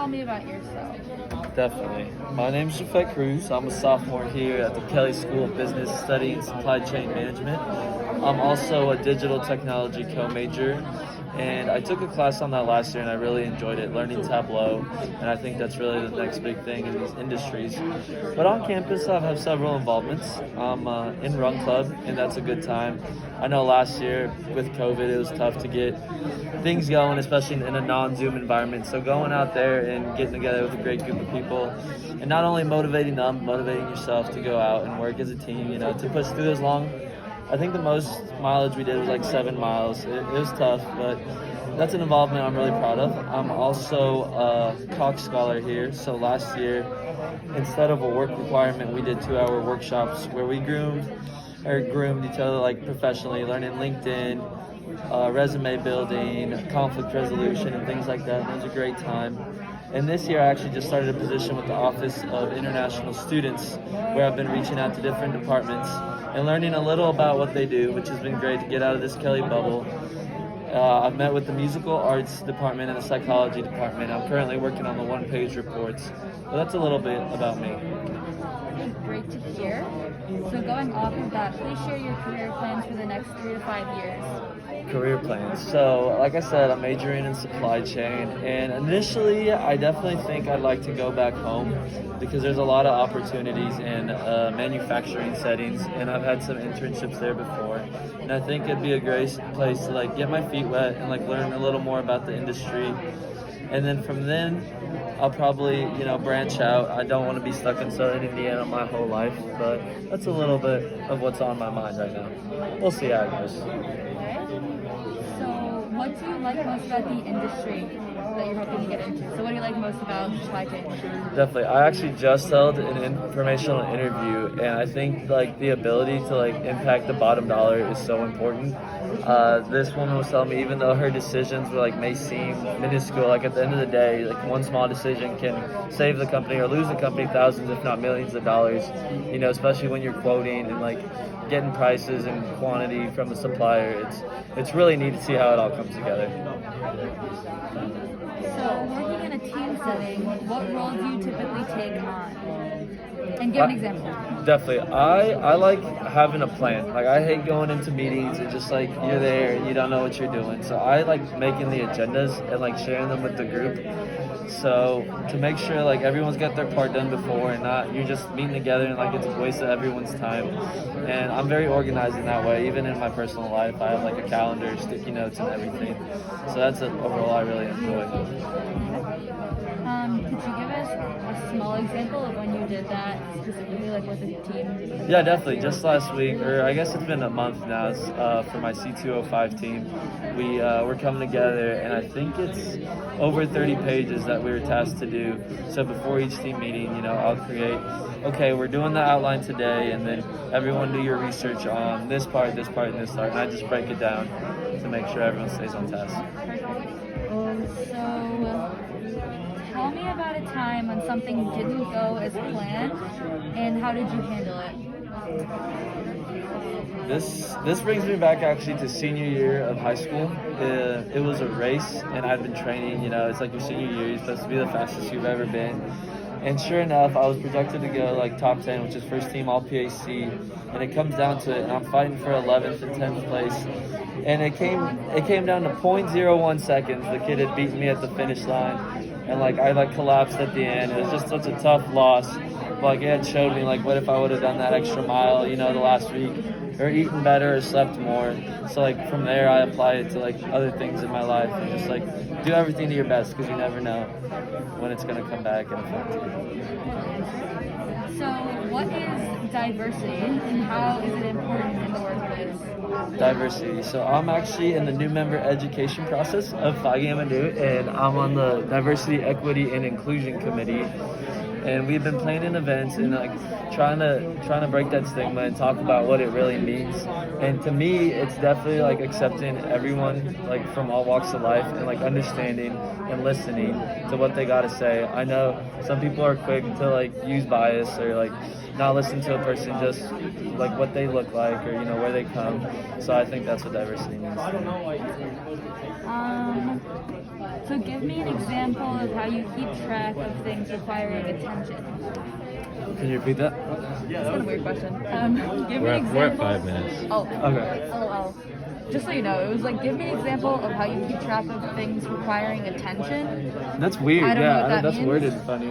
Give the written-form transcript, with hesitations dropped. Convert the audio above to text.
tell me about yourself? Definitely. My name's Jaffet. I'm a sophomore here at the Kelly School of Business studying supply chain management. I'm also a digital technology co-major, and I took a class on that last year and I really enjoyed it, learning Tableau, and I think that's really the next big thing in these industries. But on campus, I have several involvements. I'm in Run Club, and that's a good time. I know last year with COVID, it was tough to get things going, especially in a non-Zoom environment. So going out there and getting together with a great group of people, and not only motivating them, motivating yourself to go out and work as a team, to push through those long. I think the most mileage we did was like 7 miles. It was tough, but that's an involvement I'm really proud of. I'm also a Cox Scholar here. So last year, instead of a work requirement, we did 2-hour workshops where we groomed each other like professionally, learning LinkedIn, resume building, conflict resolution, and things like that. And it was a great time. And this year I actually just started a position with the Office of International Students where I've been reaching out to different departments and learning a little about what they do, which has been great to get out of this Kelly bubble. I've met with the musical arts department and the psychology department. I'm currently working on the one-page reports. But that's a little bit about me. Great to hear. So going off of that, please share your career plans for the next 3 to 5 years. Career plans. So, like I said, I'm majoring in supply chain, and initially, I definitely think I'd like to go back home because there's a lot of opportunities in manufacturing settings, and I've had some internships there before, and I think it'd be a great place to get my feet wet and learn a little more about the industry. And then from then, I'll probably, branch out. I don't want to be stuck in Southern Indiana my whole life, but that's a little bit of what's on my mind right now. We'll see how it goes. Okay. So what do you like most about the industry that you're hoping to get into? So what do you like most about supply chain? Definitely. I actually just held an informational interview, and I think the ability to impact the bottom dollar is so important. This woman was telling me, even though her decisions may seem minuscule, at the end of the day, one small decision can save the company or lose the company thousands, if not millions of dollars. Especially when you're quoting and getting prices and quantity from the supplier. It's really neat to see how it all comes together. So working in a team setting, what role do you typically take on? And give an example. Definitely. I like having a plan. I hate going into meetings and just you're there and you don't know what you're doing. So I like making the agendas and sharing them with the group. So to make sure everyone's got their part done before and not you're just meeting together and it's a waste of everyone's time. And I'm very organized in that way. Even in my personal life, I have a calendar, sticky notes, and everything. So that's a role I really enjoy. Could you give us a small example of when you did that specifically, with the team? Yeah, definitely. Just last week, or I guess it's been a month now, for my C205 team, we're coming together, and I think it's over 30 pages that we were tasked to do. So before each team meeting, I'll create, okay, we're doing the outline today, and then everyone do your research on this part, and this part, and I just break it down to make sure everyone stays on task. Perfect. So tell me about a time when something didn't go as planned, and how did you handle it? This brings me back actually to senior year of high school. It was a race, and I'd been training. It's your senior year. You're supposed to be the fastest you've ever been. And sure enough, I was projected to go top 10, which is first team all PAC. And it comes down to it, and I'm fighting for 11th and 10th place. And it came down to 0.01 seconds. The kid had beaten me at the finish line, and I collapsed at the end. It was just such a tough loss. But it had showed me what if I would have done that extra mile, the last week, or eaten better or slept more. So from there, I apply it to other things in my life, and just do everything to your best because you never know when it's gonna come back and affect you. So what is diversity, and how is it important in the workplace? Diversity. So I'm actually in the new member education process of Phi Gamma Nu, and I'm on the Diversity, Equity, and Inclusion Committee. And we've been planning events and trying to break that stigma and talk about what it really means. And to me, it's definitely accepting everyone from all walks of life and understanding and listening to what they got to say. I know some people are quick to use bias or not listen to a person just what they look like or where they come. So I think that's what diversity means to me. So give me an example of how you keep track of things requiring attention. Can you repeat that? That's kind of a weird question. Give me We're an at, we're at example. 5 minutes. Oh, Okay. LOL. Just so you know, it was like, give me an example of how you keep track of things requiring attention. That's weird. I don't know Yeah, what that that's means. worded funny.